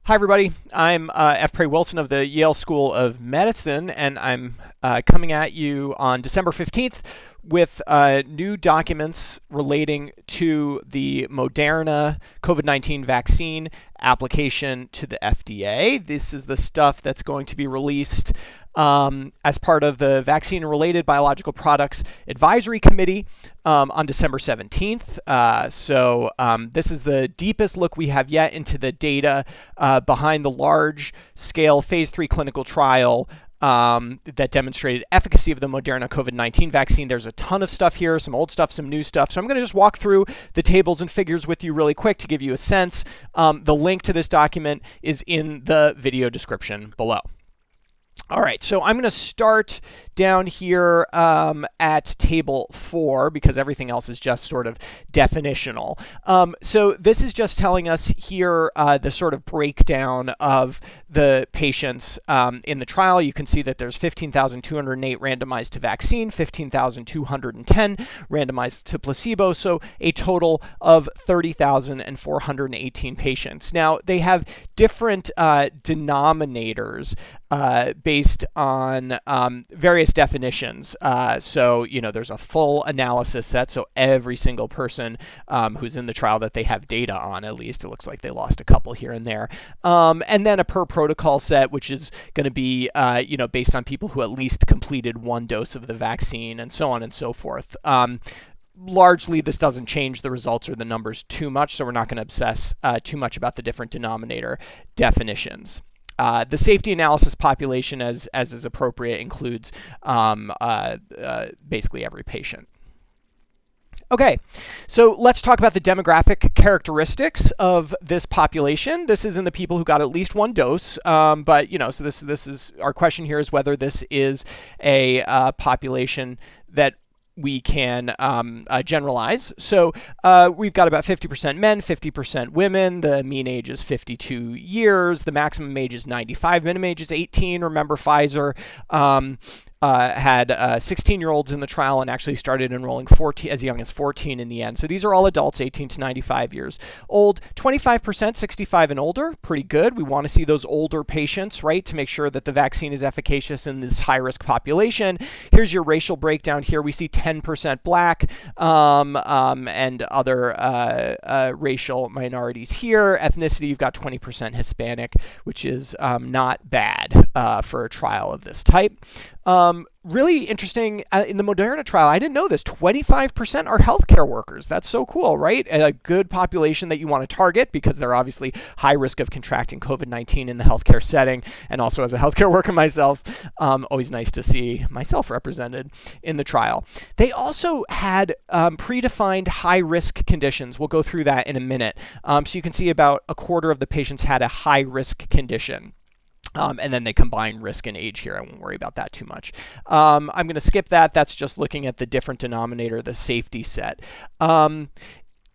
Hi, everybody. I'm F. Prey Wilson of the Yale School of Medicine, and I'm coming at you on December 15th with new documents relating to the Moderna COVID-19 vaccine application to the FDA. This is the stuff that's going to be released as part of the Vaccine and Related Biological Products Advisory Committee on December 17th. This is the deepest look we have yet into the data behind the large-scale phase 3 clinical trial that demonstrated efficacy of the Moderna COVID-19 vaccine. There's a ton of stuff here, some old stuff, some new stuff. So I'm going to just walk through the tables and figures with you really quick to give you a sense. The link to this document is in the video description below. All right, so I'm going to start down here at table 4 because everything else is just sort of definitional. So this is just telling us here the sort of breakdown of the patients in the trial. You can see that there's 15,208 randomized to vaccine, 15,210 randomized to placebo, so a total of 30,418 patients. Now, they have different denominators based on various definitions. There's a full analysis set, so every single person who's in the trial that they have data on, at least, it looks like they lost a couple here and there. And then a per protocol set, which is going to be, based on people who at least completed one dose of the vaccine, and so on and so forth. Largely, this doesn't change the results or the numbers too much, so we're not going to obsess too much about the different denominator definitions. The safety analysis population, as is appropriate, includes basically every patient. Okay, so let's talk about the demographic characteristics of this population. This is in the people who got at least one dose, so this is our question here is whether this is a population that we can generalize. So we've got about 50% men, 50% women. The mean age is 52 years. The maximum age is 95. Minimum age is 18. Remember, Pfizer had 16-year-olds in the trial and actually started enrolling as young as 14 in the end. So these are all adults, 18 to 95 years old. 25% 65 and older, pretty good. We want to see those older patients, right, to make sure that the vaccine is efficacious in this high-risk population. Here's your racial breakdown here. We see 10% black and other racial minorities here. Ethnicity, you've got 20% Hispanic, which is not bad for a trial of this type. Really interesting, in the Moderna trial, I didn't know this, 25% are healthcare workers. That's so cool, right? A good population that you want to target because they're obviously high risk of contracting COVID-19 in the healthcare setting. And also as a healthcare worker myself, always nice to see myself represented in the trial. They also had predefined high risk conditions. We'll go through that in a minute. So you can see about a quarter of the patients had a high risk condition. And then they combine risk and age here. I won't worry about that too much. I'm going to skip that. That's just looking at the different denominator, the safety set.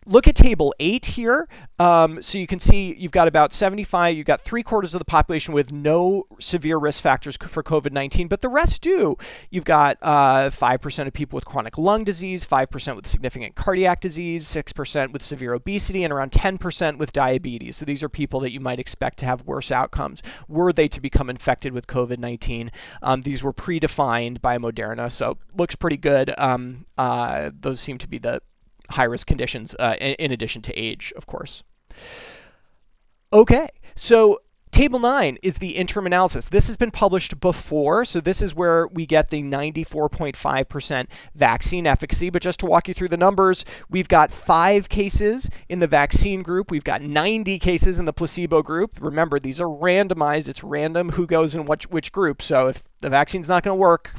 Look at table 8 here. So you can see you've got about 75, you've got 3/4 of the population with no severe risk factors for COVID-19, but the rest do. You've got 5% of people with chronic lung disease, 5% with significant cardiac disease, 6% with severe obesity, and around 10% with diabetes. So these are people that you might expect to have worse outcomes were they to become infected with COVID-19. These were predefined by Moderna, so looks pretty good. Those seem to be the high-risk conditions, in addition to age, of course. Okay, so table 9 is the interim analysis. This has been published before, so this is where we get the 94.5% vaccine efficacy. But just to walk you through the numbers, we've got 5 cases in the vaccine group. We've got 90 cases in the placebo group. Remember, these are randomized. It's random who goes in which group. So if the vaccine's not going to work,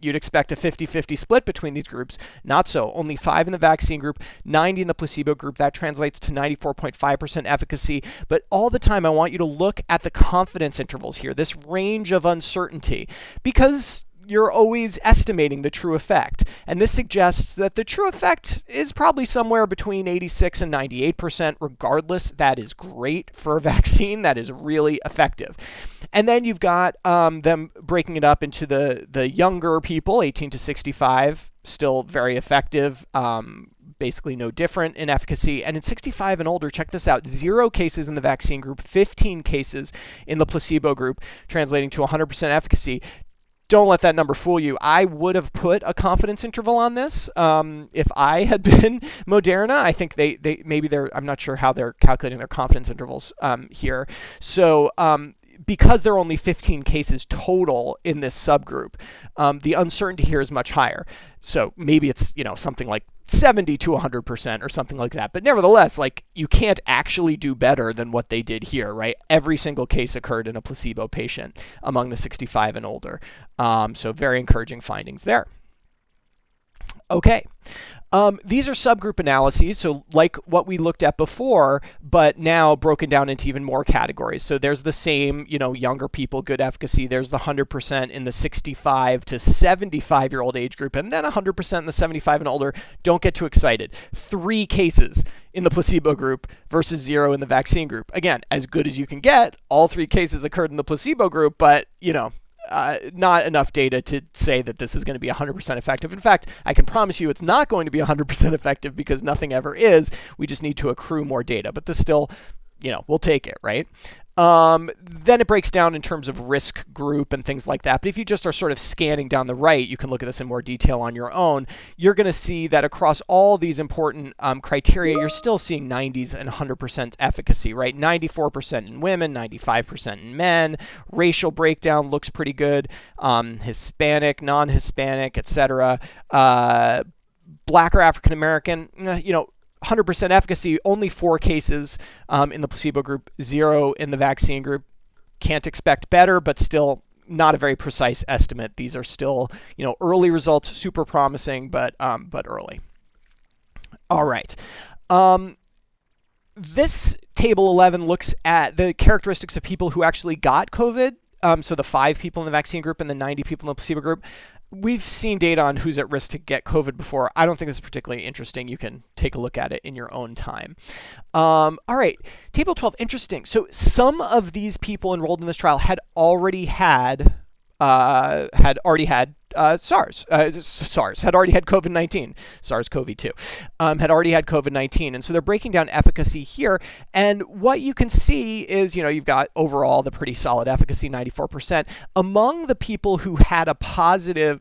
you'd expect a 50-50 split between these groups. Not so. Only 5 in the vaccine group, 90 in the placebo group. That translates to 94.5% efficacy. But all the time, I want you to look at the confidence intervals here, this range of uncertainty, because you're always estimating the true effect. And this suggests that the true effect is probably somewhere between 86 and 98%. Regardless, that is great for a vaccine. That is really effective. And then you've got them breaking it up into the younger people, 18 to 65, still very effective. basically no different in efficacy. And in 65 and older, check this out, 0 cases in the vaccine group, 15 cases in the placebo group, translating to 100% efficacy. Don't let that number fool you. I would have put a confidence interval on this if I had been Moderna. I think I'm not sure how they're calculating their confidence intervals here. So because there are only 15 cases total in this subgroup, the uncertainty here is much higher. So maybe it's, something like 70 to 100% or something like that. But nevertheless, you can't actually do better than what they did here, right? Every single case occurred in a placebo patient among the 65 and older. So very encouraging findings there. Okay. These are subgroup analyses, so like what we looked at before, but now broken down into even more categories. So there's the same, younger people, good efficacy. There's the 100% in the 65 to 75-year-old age group, and then 100% in the 75 and older. Don't get too excited. 3 cases in the placebo group versus 0 in the vaccine group. Again, as good as you can get. All 3 cases occurred in the placebo group, but, not enough data to say that this is going to be 100% effective. In fact, I can promise you it's not going to be 100% effective because nothing ever is. We just need to accrue more data. But this still, we'll take it, right? Then it breaks down in terms of risk group and things like that. But if you just are sort of scanning down the right, you can look at this in more detail on your own. You're going to see that across all these important criteria, you're still seeing 90s and 100% efficacy, right? 94% in women, 95% in men. Racial breakdown looks pretty good. Hispanic, non-Hispanic, etc. Black or African American, 100% efficacy, only 4 cases in the placebo group, 0 in the vaccine group. Can't expect better, but still not a very precise estimate. These are still, early results, super promising, but early. All right. This table 11 looks at the characteristics of people who actually got COVID. So the 5 people in the vaccine group and the 90 people in the placebo group. We've seen data on who's at risk to get COVID before. I don't think this is particularly interesting. You can take a look at it in your own time. All right, table 12, interesting. So some of these people enrolled in this trial had already had SARS, had already had COVID-19, SARS-CoV-2, had already had COVID-19. And so they're breaking down efficacy here. And what you can see is, you've got overall the pretty solid efficacy, 94%. Among the people who had a positive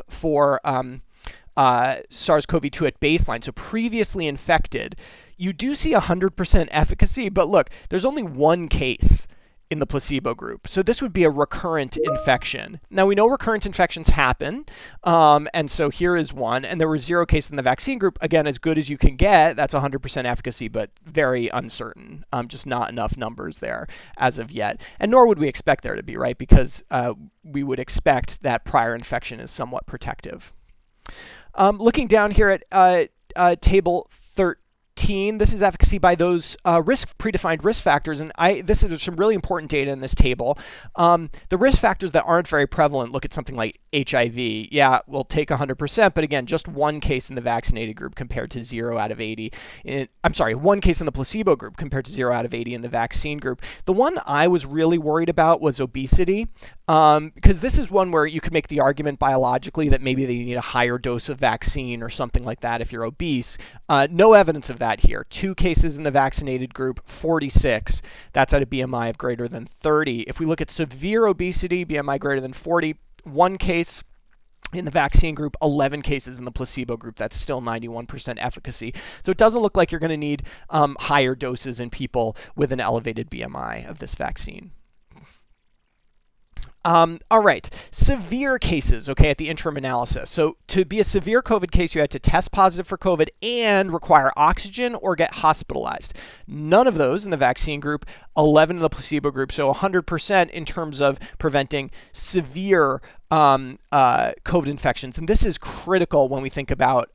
for SARS-CoV-2 at baseline, so previously infected, you do see 100% efficacy. But look, there's only 1 case in the placebo group. So this would be a recurrent infection. Now we know recurrent infections happen, and so here is one, and there were 0 cases in the vaccine group. Again, as good as you can get, that's 100% efficacy, but very uncertain. Just not enough numbers there as of yet, and nor would we expect there to be, right? Because we would expect that prior infection is somewhat protective. Looking down here at table 13, this is efficacy by those predefined risk factors, and this is some really important data in this table. The risk factors that aren't very prevalent, look at something like HIV. Yeah, we'll take 100%, but again, just 1 case in the vaccinated group compared to 0 out of 80. 1 case in the placebo group compared to 0 out of 80 in the vaccine group. The one I was really worried about was obesity, because this is one where you could make the argument biologically that maybe they need a higher dose of vaccine or something like that if you're obese. No evidence of that here. 2 cases in the vaccinated group, 46. That's at a BMI of greater than 30. If we look at severe obesity, BMI greater than 40, 1 case in the vaccine group, 11 cases in the placebo group. That's still 91% efficacy. So it doesn't look like you're going to need higher doses in people with an elevated BMI of this vaccine. All right, severe cases, okay, at the interim analysis. So to be a severe COVID case, you had to test positive for COVID and require oxygen or get hospitalized. None of those in the vaccine group, 11 in the placebo group, so 100% in terms of preventing severe COVID infections. And this is critical when we think about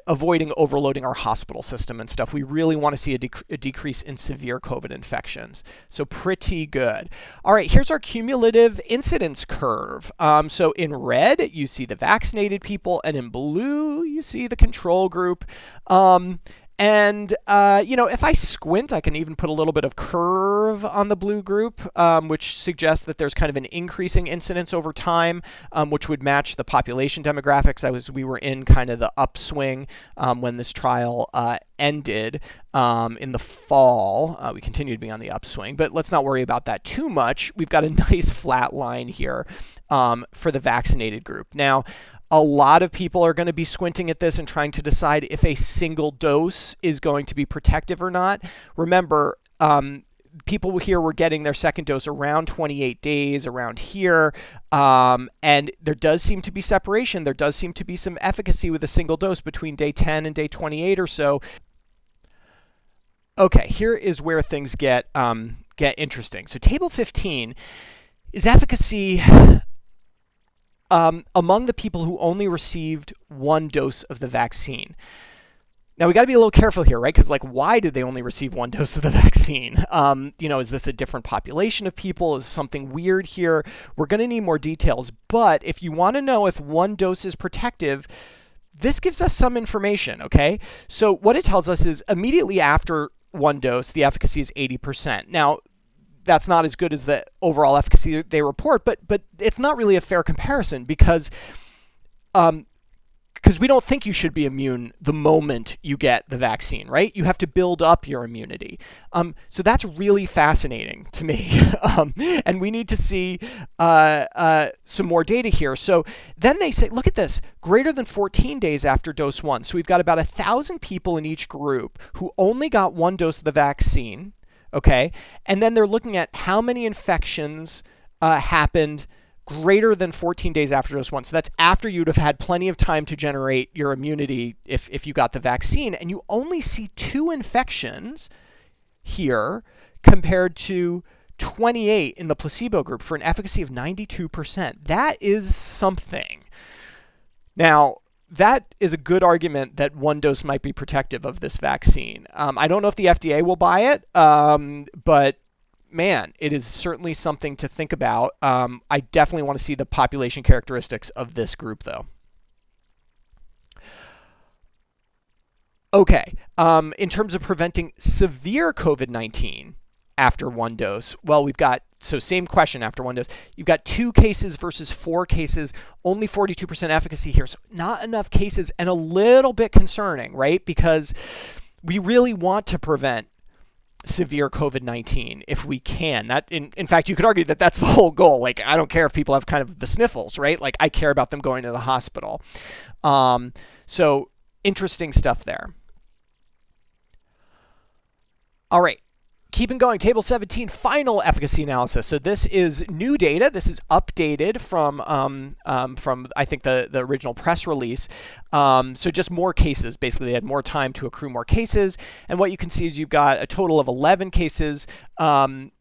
avoiding overloading our hospital system and stuff. We really want to see a decrease in severe COVID infections. So pretty good. All right, here's our cumulative incidence curve. So in red, you see the vaccinated people, and in blue, you see the control group. And, if I squint, I can even put a little bit of curve on the blue group, which suggests that there's kind of an increasing incidence over time, which would match the population demographics. We were in kind of the upswing when this trial ended in the fall. We continue to be on the upswing, but let's not worry about that too much. We've got a nice flat line here for the vaccinated group. Now, a lot of people are going to be squinting at this and trying to decide if a single dose is going to be protective or not. Remember, people here were getting their second dose around 28 days, around here, and there does seem to be separation. There does seem to be some efficacy with a single dose between day 10 and day 28 or so. Okay, here is where things get interesting. So table 15 is efficacy among the people who only received one dose of the vaccine. Now, we got to be a little careful here, right? Because, why did they only receive one dose of the vaccine? Is this a different population of people? Is something weird here? We're going to need more details. But if you want to know if one dose is protective, this gives us some information, okay? So what it tells us is immediately after one dose, the efficacy is 80%. Now, that's not as good as the overall efficacy they report, but it's not really a fair comparison because we don't think you should be immune the moment you get the vaccine, right? You have to build up your immunity. So that's really fascinating to me. And we need to see some more data here. So then they say, look at this, greater than 14 days after dose 1. So we've got about 1,000 people in each group who only got one dose of the vaccine. Okay, and then they're looking at how many infections happened greater than 14 days after dose 1. So that's after you'd have had plenty of time to generate your immunity if you got the vaccine. And you only see 2 infections here compared to 28 in the placebo group for an efficacy of 92%. That is something. Now, that is a good argument that one dose might be protective of this vaccine. I don't know if the FDA will buy it, but man, it is certainly something to think about. I definitely want to see the population characteristics of this group, though. Okay, in terms of preventing severe COVID-19 after one dose, well, same question after one dose. You've got 2 cases versus 4 cases, only 42% efficacy here. So not enough cases and a little bit concerning, right? Because we really want to prevent severe COVID-19 if we can. That in fact, you could argue that that's the whole goal. I don't care if people have kind of the sniffles, right? I care about them going to the hospital. So interesting stuff there. All right. Keeping going, table 17, final efficacy analysis. So this is new data. This is updated from I think the original press release. So just more cases. Basically, they had more time to accrue more cases. And what you can see is you've got a total of 11 cases in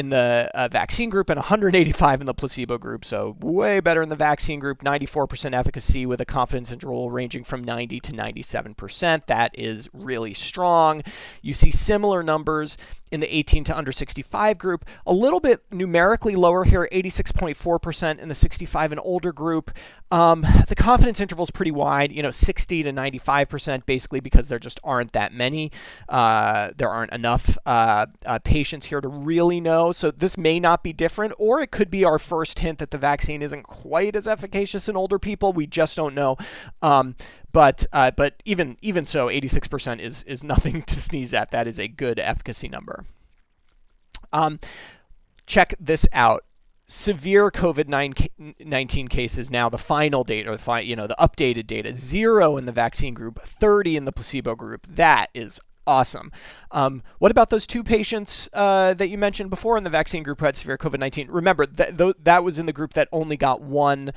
the vaccine group and 185 in the placebo group. So way better in the vaccine group, 94% efficacy with a confidence interval ranging from 90 to 97%. That is really strong. You see similar numbers in the 18 to under 65 group, a little bit numerically lower here, 86.4% in the 65 and older group. The confidence interval is pretty wide, 60 to 95%, basically because there just aren't that many. There aren't enough patients here to really know. So this may not be different, or it could be our first hint that the vaccine isn't quite as efficacious in older people. We just don't know. But even so, 86% is nothing to sneeze at. That is a good efficacy number. Check this out. Severe COVID-19 cases now, the final data, or the updated data, 0 in the vaccine group, 30 in the placebo group. That is awesome. What about those 2 patients that you mentioned before in the vaccine group who had severe COVID-19? Remember, that was in the group that only got one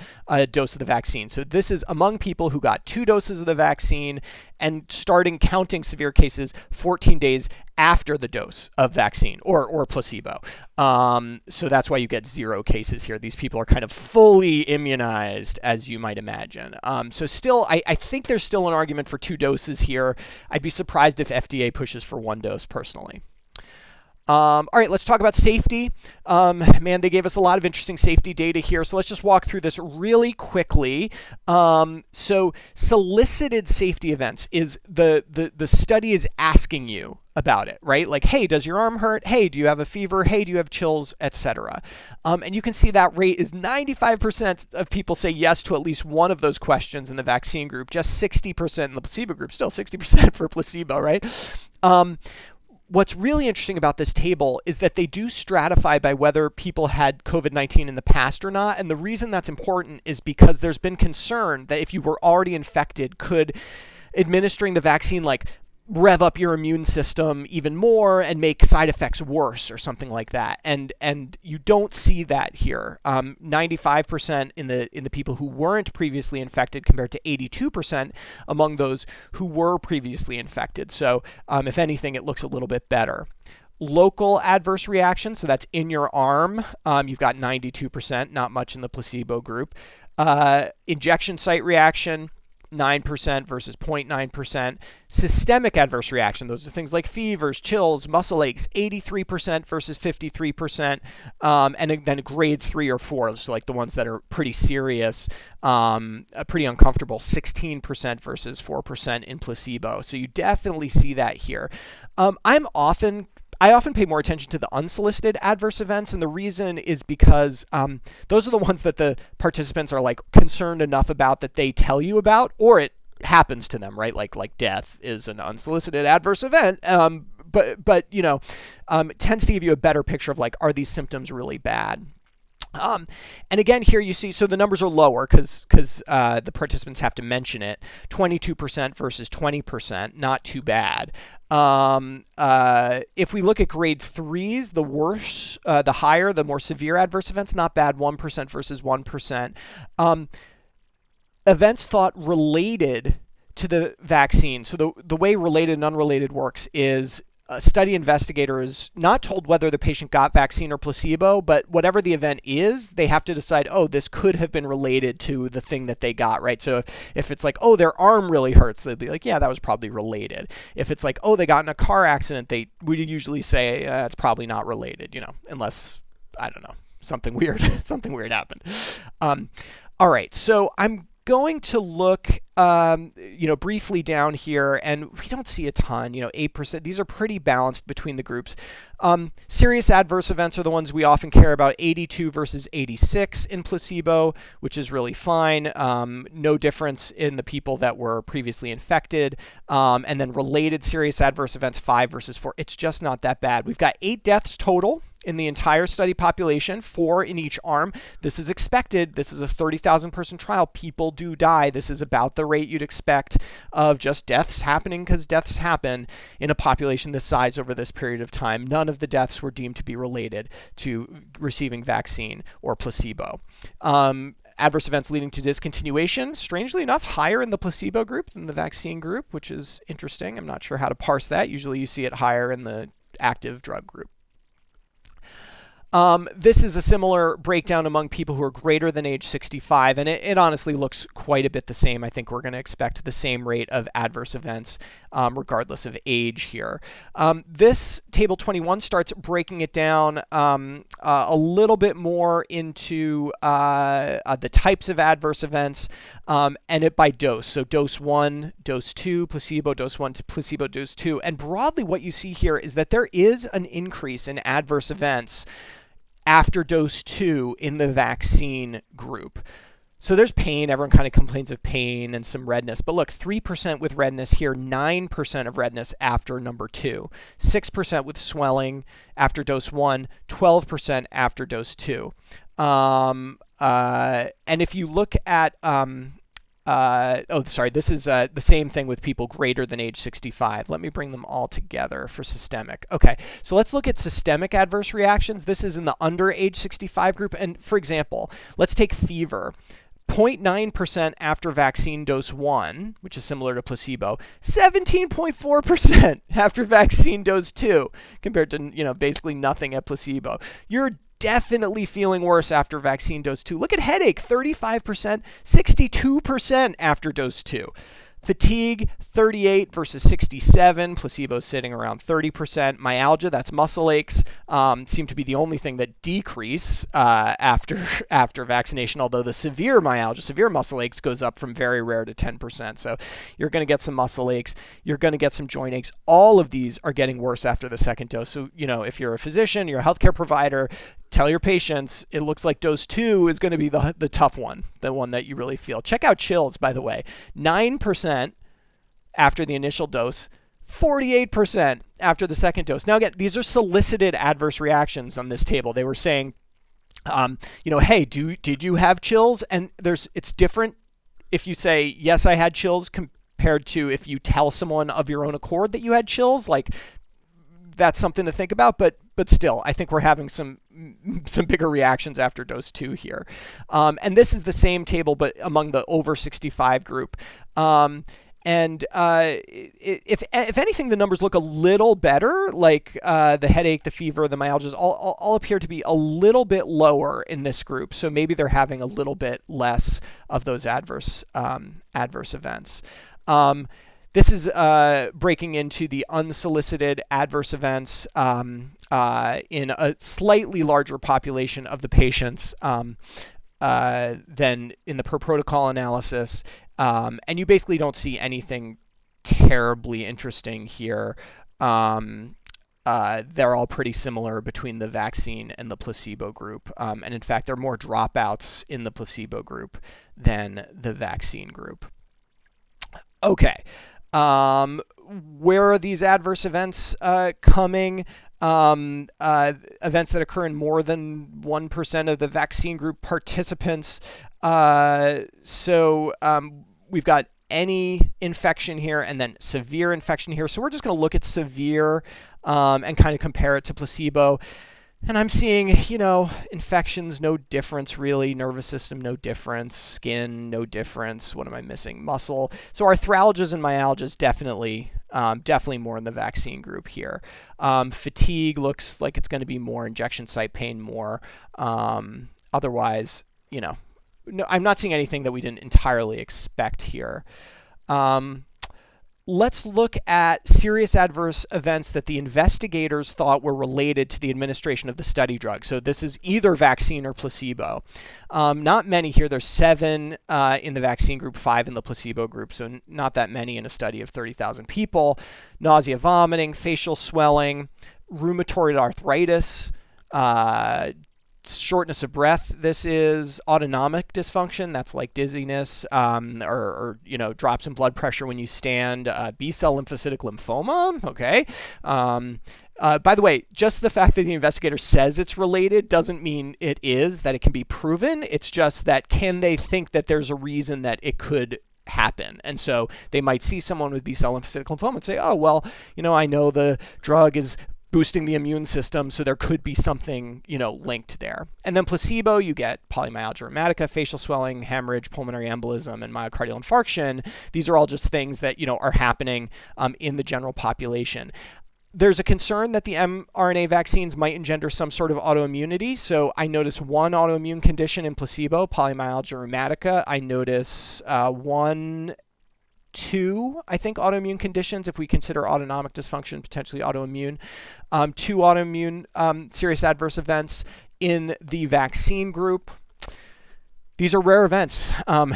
dose of the vaccine. So this is among people who got 2 doses of the vaccine and starting counting severe cases 14 days after the dose of vaccine or placebo. So that's why you get 0 cases here. These people are kind of fully immunized, as you might imagine. So still, I think there's still an argument for 2 doses here. I'd be surprised if FDA pushes for 1 dose personally. All right, let's talk about safety. Man, they gave us a lot of interesting safety data here. So let's just walk through this really quickly. So solicited safety events is the study is asking you about it, right? Like, hey, does your arm hurt? Hey, do you have a fever? Hey, do you have chills, etc. And you can see that rate is 95% of people say yes to at least one of those questions in the vaccine group, just 60% in the placebo group, still 60% for placebo, right? What's really interesting about this table is that they do stratify by whether people had COVID-19 in the past or not. And the reason that's important is because there's been concern that if you were already infected, could administering the vaccine rev up your immune system even more and make side effects worse or something like that. And you don't see that here. 95% in the people who weren't previously infected compared to 82% among those who were previously infected. So if anything, it looks a little bit better. Local adverse reaction, so that's in your arm, you've got 92%, not much in the placebo group. Injection site reaction, 9% versus 0.9%. Systemic adverse reaction, those are things like fevers, chills, muscle aches, 83% versus 53%. And then grade 3 or 4, so like the ones that are pretty serious, pretty uncomfortable, 16% versus 4% in placebo. So you definitely see that here. I often pay more attention to the unsolicited adverse events, and the reason is because those are the ones that the participants are concerned enough about that they tell you about, or it happens to them, right? Like death is an unsolicited adverse event, but it tends to give you a better picture of are these symptoms really bad. And again, here you see, so the numbers are lower because the participants have to mention it. 22% versus 20%, not too bad. If we look at grade 3s, the worse, the higher, the more severe adverse events, not bad, 1% versus 1%. Events thought related to the vaccine. So the way related and unrelated works is a study investigator is not told whether the patient got vaccine or placebo, but whatever the event is, they have to decide, oh, this could have been related to the thing that they got, right? So if it's oh, their arm really hurts, they'd be yeah, that was probably related. If it's oh, they got in a car accident, they would usually say it's probably not related, unless, I don't know, something weird happened. All right, so I'm going to look briefly down here, and we don't see a ton, 8%. These are pretty balanced between the groups. Serious adverse events are the ones we often care about, 82 versus 86 in placebo, which is really fine. No difference in the people that were previously infected. And then related serious adverse events, 5 versus 4. It's just not that bad. We've got 8 deaths total in the entire study population, 4 in each arm. This is expected. This is a 30,000 person trial. People do die. This is about the rate you'd expect of just deaths happening because deaths happen in a population this size over this period of time. None of the deaths were deemed to be related to receiving vaccine or placebo. Adverse events leading to discontinuation, strangely enough, higher in the placebo group than the vaccine group, which is interesting. I'm not sure how to parse that. Usually you see it higher in the active drug group. This is a similar breakdown among people who are greater than age 65, and it honestly looks quite a bit the same. I think we're going to expect the same rate of adverse events regardless of age here. This table 21 starts breaking it down a little bit more into the types of adverse events and it by dose. So dose 1, dose 2, placebo, dose 1 to placebo, dose 2. And broadly what you see here is that there is an increase in adverse events after dose 2 in the vaccine group. So there's pain. Everyone kind of complains of pain and some redness. But look, 3% with redness here, 9% of redness after number 2, 6% with swelling after dose 1, 12% after dose 2. And if you look at this is the same thing with people greater than age 65. Let me bring them all together for systemic. Okay, so let's look at systemic adverse reactions. This is in the under age 65 group. And for example, let's take fever. 0.9% after vaccine dose 1, which is similar to placebo, 17.4% after vaccine dose 2, compared to basically nothing at placebo. You're definitely feeling worse after vaccine dose 2. Look at headache, 35%, 62% after dose 2. Fatigue, 38 versus 67. Placebo sitting around 30%. Myalgia, that's muscle aches, seem to be the only thing that decrease after vaccination, although the severe myalgia, severe muscle aches, goes up from very rare to 10%. So you're going to get some muscle aches. You're going to get some joint aches. All of these are getting worse after the second dose. So, if you're a physician, you're a healthcare provider, tell your patients it looks like dose 2 is going to be the tough one, the one that you really feel. Check out chills, by the way. 9% after the initial dose, 48% after the second dose. Now, again, these are solicited adverse reactions on this table. They were saying, hey, did you have chills? And it's different if you say, yes, I had chills, compared to if you tell someone of your own accord that you had chills. Like, that's something to think about, but still, I think we're having some bigger reactions after dose 2 here. And this is the same table, but among the over 65 group. And if anything, the numbers look a little better, like the headache, the fever, the myalgias, all appear to be a little bit lower in this group. So maybe they're having a little bit less of those adverse events. This is breaking into the unsolicited adverse events in a slightly larger population of the patients than in the per protocol analysis. And you basically don't see anything terribly interesting here. They're all pretty similar between the vaccine and the placebo group. And in fact, there are more dropouts in the placebo group than the vaccine group. Okay. Where are these adverse events coming? Events that occur in more than 1% of the vaccine group participants. So we've got any infection here and then severe infection here. So we're just going to look at severe and kind of compare it to placebo. And I'm seeing, infections, no difference really. Nervous system, no difference. Skin, no difference. What am I missing? Muscle. So arthralgias and myalgias, definitely more in the vaccine group here. Fatigue looks like it's going to be more. Injection site pain more. Otherwise, no, I'm not seeing anything that we didn't entirely expect here. Let's look at serious adverse events that the investigators thought were related to the administration of the study drug. So this is either vaccine or placebo. Not many here. There's 7 in the vaccine group, 5 in the placebo group. So not that many in a study of 30,000 people. Nausea, vomiting, facial swelling, rheumatoid arthritis, shortness of breath. This is autonomic dysfunction. That's like dizziness, or drops in blood pressure when you stand. B-cell lymphocytic lymphoma. Okay. By the way, just the fact that the investigator says it's related doesn't mean it is, that it can be proven. It's just that, can they think that there's a reason that it could happen? And so they might see someone with B-cell lymphocytic lymphoma and say, oh, well, I know the drug is boosting the immune system, so there could be something, linked there. And then placebo, you get polymyalgia rheumatica, facial swelling, hemorrhage, pulmonary embolism, and myocardial infarction. These are all just things that, are happening in the general population. There's a concern that the mRNA vaccines might engender some sort of autoimmunity. So I notice one autoimmune condition in placebo, polymyalgia rheumatica. I notice 2, I think, autoimmune conditions, if we consider autonomic dysfunction potentially autoimmune. 2 autoimmune serious adverse events in the vaccine group. These are rare events.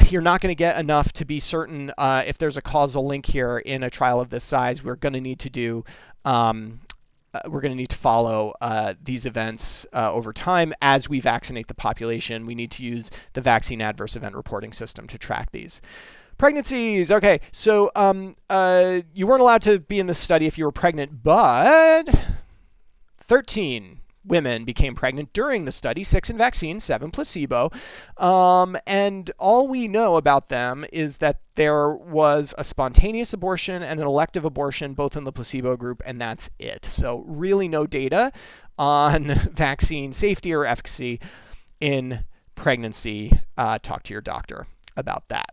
You're not going to get enough to be certain if there's a causal link here in a trial of this size. We're going to need to do we're going to need to follow these events over time as we vaccinate the population. We need to use the vaccine adverse event reporting system to track these. Pregnancies. Okay, so you weren't allowed to be in this study if you were pregnant, but 13 women became pregnant during the study, 6 in vaccine, 7 placebo. And all we know about them is that there was a spontaneous abortion and an elective abortion, both in the placebo group, and that's it. So really no data on vaccine safety or efficacy in pregnancy. Talk to your doctor about that.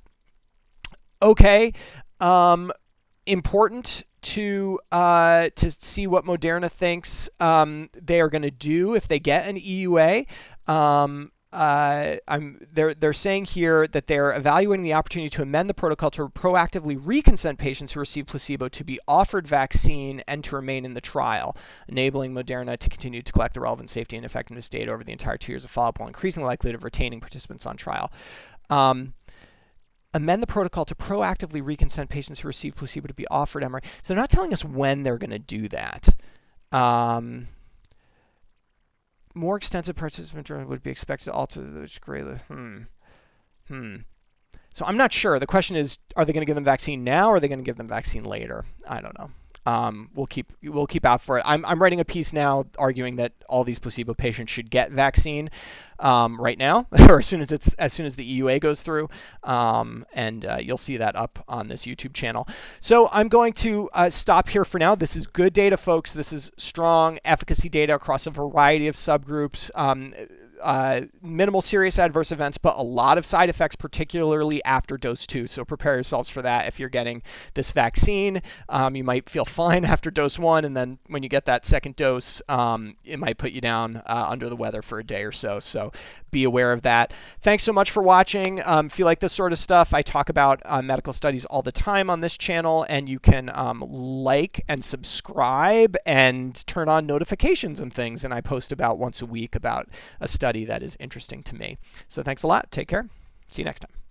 Okay, important to see what Moderna thinks they are going to do if they get an EUA. they're saying here that they're evaluating the opportunity to amend the protocol to proactively reconsent patients who receive placebo to be offered vaccine and to remain in the trial, enabling Moderna to continue to collect the relevant safety and effectiveness data over the entire 2 years of follow-up, while increasing the likelihood of retaining participants on trial. Amend the protocol to proactively reconsent patients who receive placebo to be offered mRNA. So they're not telling us when they're going to do that. More extensive participant would be expected to alter the greater. So I'm not sure. The question is, are they going to give them vaccine now, or are they going to give them vaccine later? I don't know. We'll keep out for it. I'm writing a piece now arguing that all these placebo patients should get vaccine right now, or as soon as the EUA goes through, and you'll see that up on this YouTube channel. So I'm going to stop here for now. This is good data, folks. This is strong efficacy data across a variety of subgroups. Minimal serious adverse events, but a lot of side effects, particularly after dose 2. So prepare yourselves for that. If you're getting this vaccine, you might feel fine after dose 1, and then when you get that second dose, it might put you down under the weather for a day or so. So be aware of that. Thanks so much for watching. If you like this sort of stuff, I talk about medical studies all the time on this channel, and you can like and subscribe and turn on notifications and things. And I post about once a week about a study that is interesting to me. So thanks a lot. Take care. See you next time.